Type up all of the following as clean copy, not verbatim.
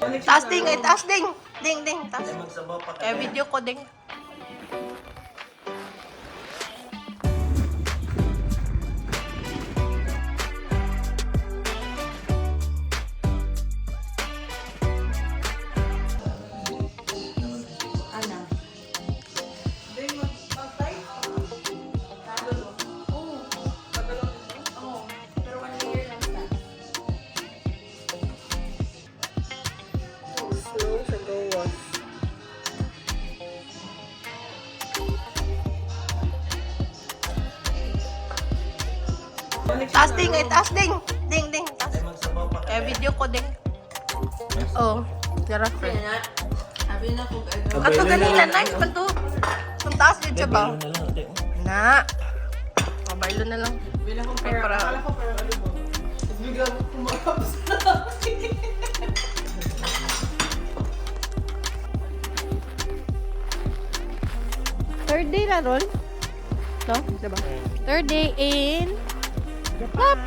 Taas ding, taas ding. Ding, ding, taas. Kaya video ko ding. Taas ding, taas ding. Ding, ding, taas. Kaya video ko ding. Oh, tira friend. Ato ganila, nice pa to. Kung taas din siya ba? Na. Mabaylo na lang. Okay, para. Third day na ron? No? Diba? Third day in Japan.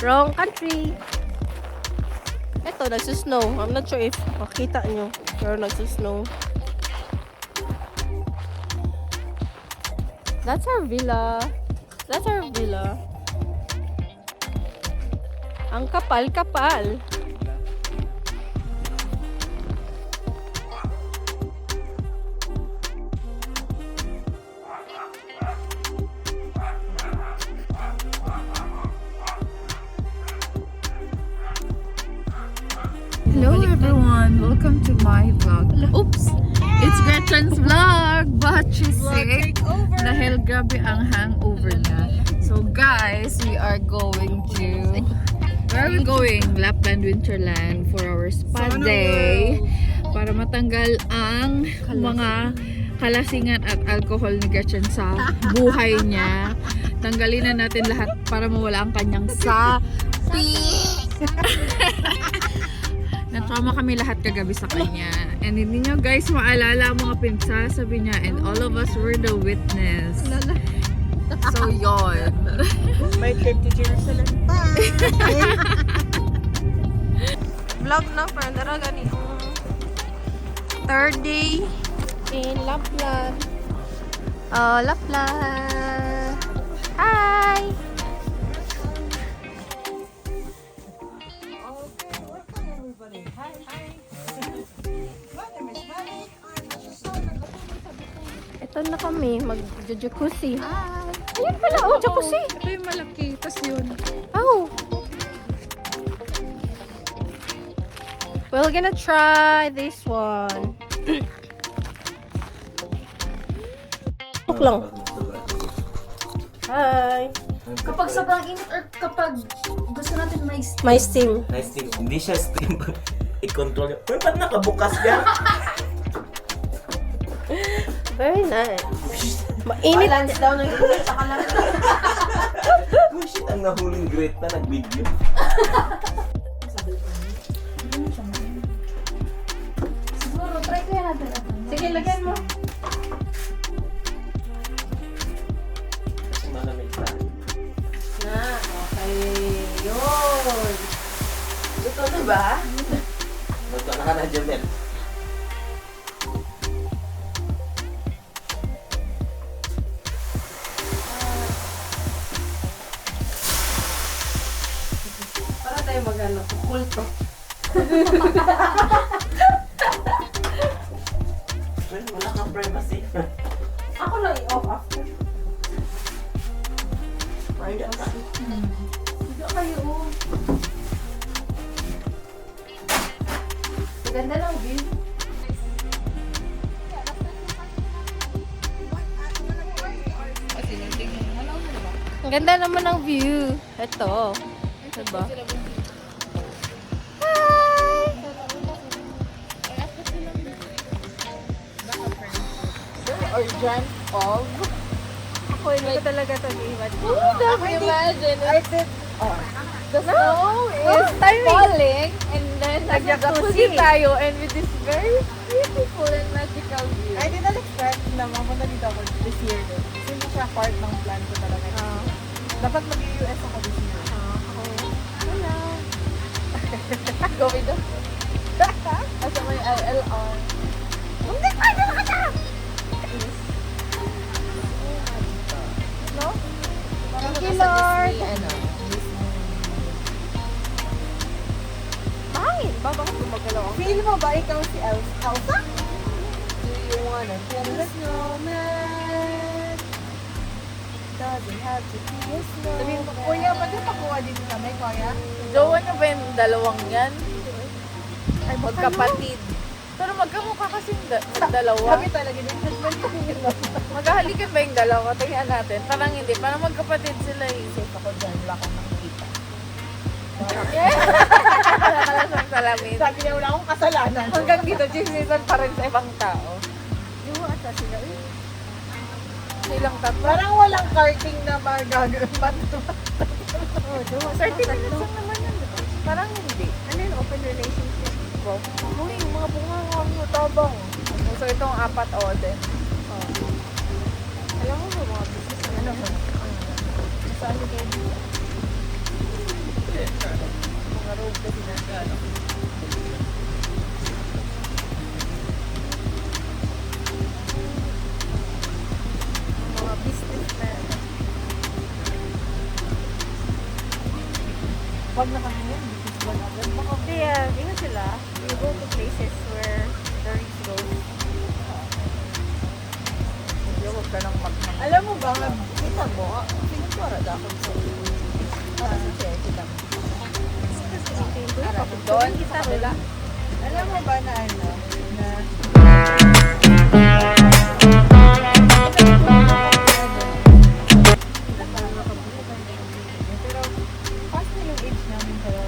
Wrong country. Ito, nagsusnow. I'm not sure if makita nyo. Pero nagsusnow. That's our villa. That's our villa. Ang kapal-kapal. Hello everyone, welcome to my vlog. Oops! It's Gretchen's vlog, but she's sick dahil grabe ang hangover niya. So guys, we are going to... Where are we going? Lapland Winterland for our spa day para matanggal ang mga kalasingan at alcohol ni Gretchen sa buhay niya. Tanggalin na natin lahat para mawala ang kanyang sapi. Na-trauma kami lahat kagabi sa kanya. And hindi nyo guys maalala ang mga pinagsasabi niya, and all of us were the witness. So yon. May trip to Jerusalem. Vlog na, friend. Dara gani. Third day in Lapland. Oh, Lapland. Hi! Ito na kami, mag-jacuzzi. Ayun pala, oh, jacuzzi. Ito yung malaki, tas yun. Oh. We're gonna try this one. Look lang. Hi. Kapag sobrang init or kapag gusto natin may My steam. Nice thing. Hindi siya steam. I-control niya. Pero ba't nakabukas yan? Very nice. Mainit. Balance daw ng init sa kalan. Oh shit, ang nahuling great na nag-video. siguro try ko yan natin. Sige, lagyan mo. Kasi malamig pa. Na, okay. Yun. Ito na ba? Bato na ka na, Jamel. Para tayo mag-ano, kulto. Well, wala kang privacy. Ako lang i-off after. Privacy. Hindi kayo. Maganda ng view. Ang ganda naman ng view. Ito. Diba? Hi! Organ of... Ako, hindi ko talaga ito i-imagine. Imagine, I did. the snow is timing. falling and then Nag-jacuzzi tayo and with this very beautiful and magical view. I did not expect na mamunta dito ako this year din. Kasi hindi siya part ng plan ko talaga. Dapat mag-US ako this year. Hello. Go with the... Asa may ILR. Hindi pa na ka na! No? Thank you, Lord! Mahangin ba? Bakit gumagalaw ang... Feel mo ba ikaw si Elsa? Do you wanna build a snowman? Doesn't have to be a Sabihin mo, snowman. kuya, pwede pakuha dito kami, kuya? Jowa niyo ba yung dalawang yan? Ay, Magkapatid. Pero magkamukha kasing dalawa. Sabi talaga din, husband ko yun. Maghahalikan ba yung dalawa? Tingnan natin. Parang hindi. Parang magkapatid sila eh. Safe ako dyan, wala akong nakikita. Wala ka lang siyang salamin. Sabi niya, wala akong kasalanan. Hanggang dito, chismisan pa rin sa ibang tao. Yung ata sila, eh. Silang tatlo. Parang walang karting na magagawin. Oh, diba? 30 minutes lang naman yun. Diba? Parang hindi. Ano yun, open relationship? Uy, yung mga bunga nga tabang. So itong apat o din. Alam mo ba mga business na ano? Saan yung kayo dito? Mga road kasi na. Mga businessmen. Pag nakahingan, business ba natin? Baka Yeah, yun sila. You go to places where the rich go. Huwag ka nang alam mo ba, Kita mo, sinagwara da ako sa si Che, kita mo. doon sa kabila. alam mo ba na ano, na pero past na yung age namin kaya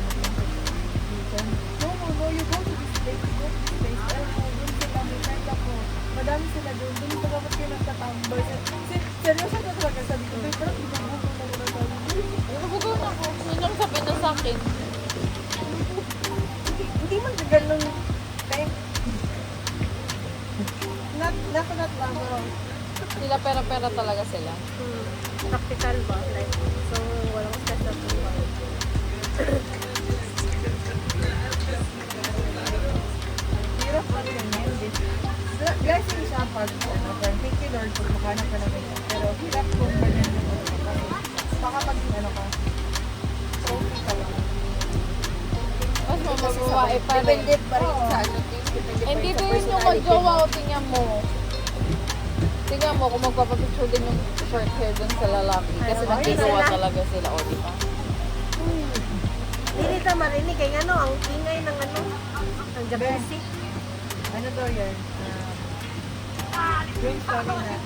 no, you go to this place, you go to this place, dun sila, may friend ako, madami sila dun ka dapat kayo nagtatambay. Seryoso na talaga sabi ko, pero ibang-ibang na wala tayo. Nabugaw na ako. Yun yung sabi na sa akin. Hindi man ka ganun time. Not lang. Sila pera-pera talaga sila. Practical ba? Like, so, walang stress na buhay. Hirap pa rin yun. Blessing siya pag, thank you Lord kung makahanap ka na ganyan. Pero hirap kung ganyan na baka pag ka, trophy ka lang. Mas mamabawae pa rin. Depende pa rin sa ano. Depende pa Hindi rin sa din yung personality magjowa mo. o tingnan mo. Tingnan mo kung magpapapicture din yung short hair dun sa lalaki. Kasi Ay, magjowa sila. talaga sila. O, di ba? Hindi ka marinig. Kaya ano, ang ingay ng ano, ang jacuzzi. Ano daw yan? Yung story na.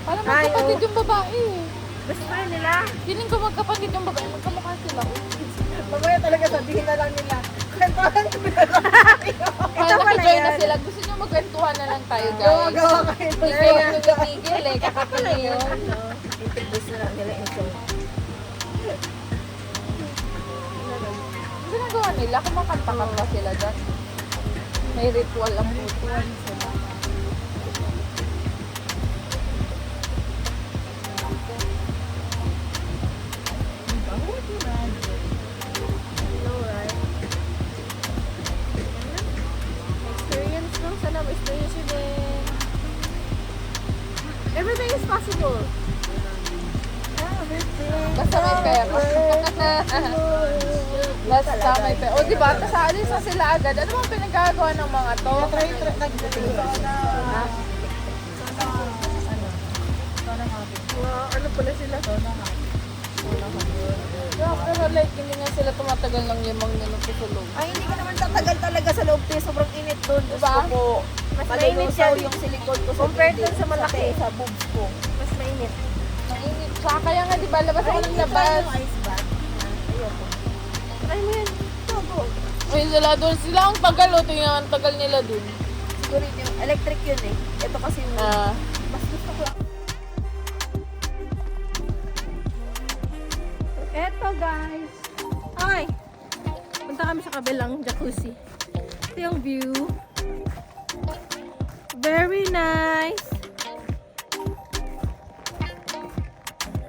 Parang Ay, magkapatid yung babae. Best friend nila. Feeling ko magkapatid yung babae. Magkamukha sila. Mamaya talaga sabihin na lang nila. Kwentuhan ko na lang. Parang pala naka-join na yan. sila. Gusto nyo magkwentuhan na lang tayo, guys. Gawa kayo. Hindi kayo tumitigil eh. Kakapili yun. Ano, introduce na lang nila into. Ang ginagawa nila, kumakanta-kanta sila dyan. May ritual ang putuan sila. No, right? Experience lang sana. Experience yun din. Everything is possible. Basta may pera. Basta may pera. O diba, kasali sa sila agad. Ano bang pinagagawa ng mga to? Ano pala sila? Pero like, hindi nga sila tumatagal ng 5 minuto sa loob. Ay, hindi ka naman tatagal talaga sa loob tayo. Sobrang init doon. Diba? Mas mainit Malulusaw yan. yung silicone ko sa Compared dibdib, dun sa malaki. Sa boobs ko. Mas mainit. Mainit siya. Kaya nga diba, labas ako ng labas. ice bath. Ayoko. Try mo yan. Togo. Ay, sila doon. Sila ang tagal o. Tingnan ang tagal nila doon. Siguro yung electric yun eh. Ito kasi yung mas gusto ko. Eto guys. Ay. Punta kami sa kabilang jacuzzi. Ito yung view. Very nice.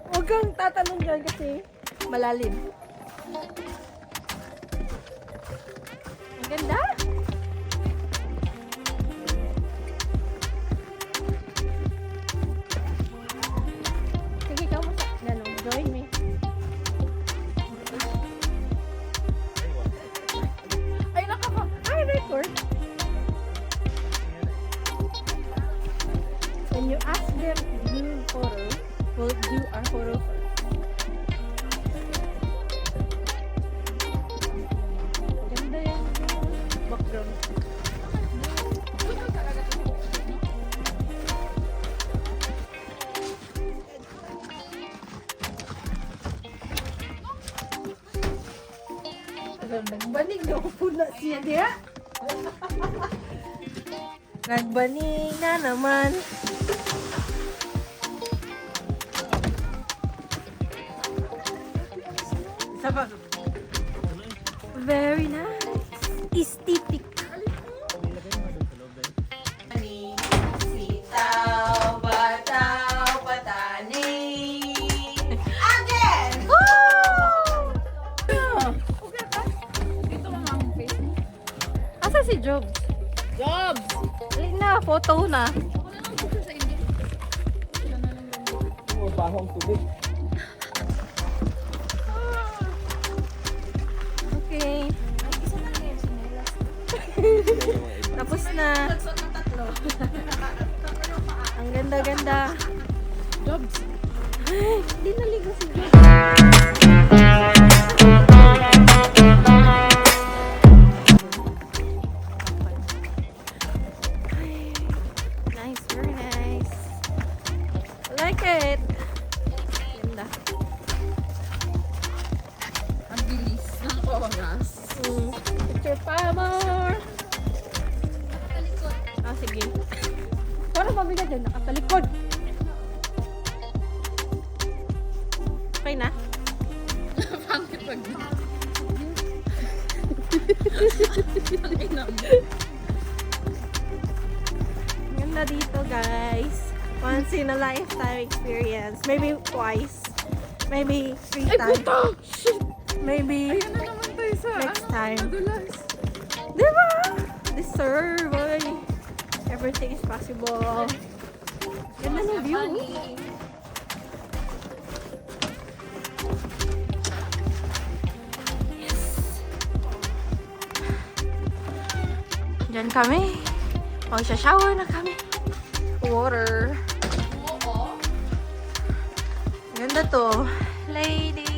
Huwag kang tatanong dyan kasi malalim. Ganda. Sige, ikaw mo sa ganun. Join me. Ay, nakaka... Ay, record. When you ask them to do photo, we'll do our photo first. Ganda yan. Background. Nagbanig na ako na siya diya. Nagbanig na naman. Sabag. Very nice. Aesthetic. Sitaw, bataw, patani. Again! Woo! Dito mo ang face mo. Asa si Jobs? Jobs! Dali na, photo na. Ako na lang picture sa inyo. Sila na lang yung... Bahong tubig. Okay. Tapos na. Ang ganda-ganda. Jobs! Ay, hindi naligo si Jobs. Ay, nice, very nice. I like it. Ganda. Ang bilis ng oras. Picture pa more. Ah, sige. Parang mabigat dyan, nakatalikod. Okay na? Pangit pag... Ganda dito, guys. Once in a lifetime experience. Maybe twice. Maybe 3 times. Maybe Ayan na naman tayo sa... next time. Madulas. Diba? Deserve. Ay. Everything is possible. Ganda ng view. Yes. Diyan kami. O, shower na kami. Water. Ganda to. Lady.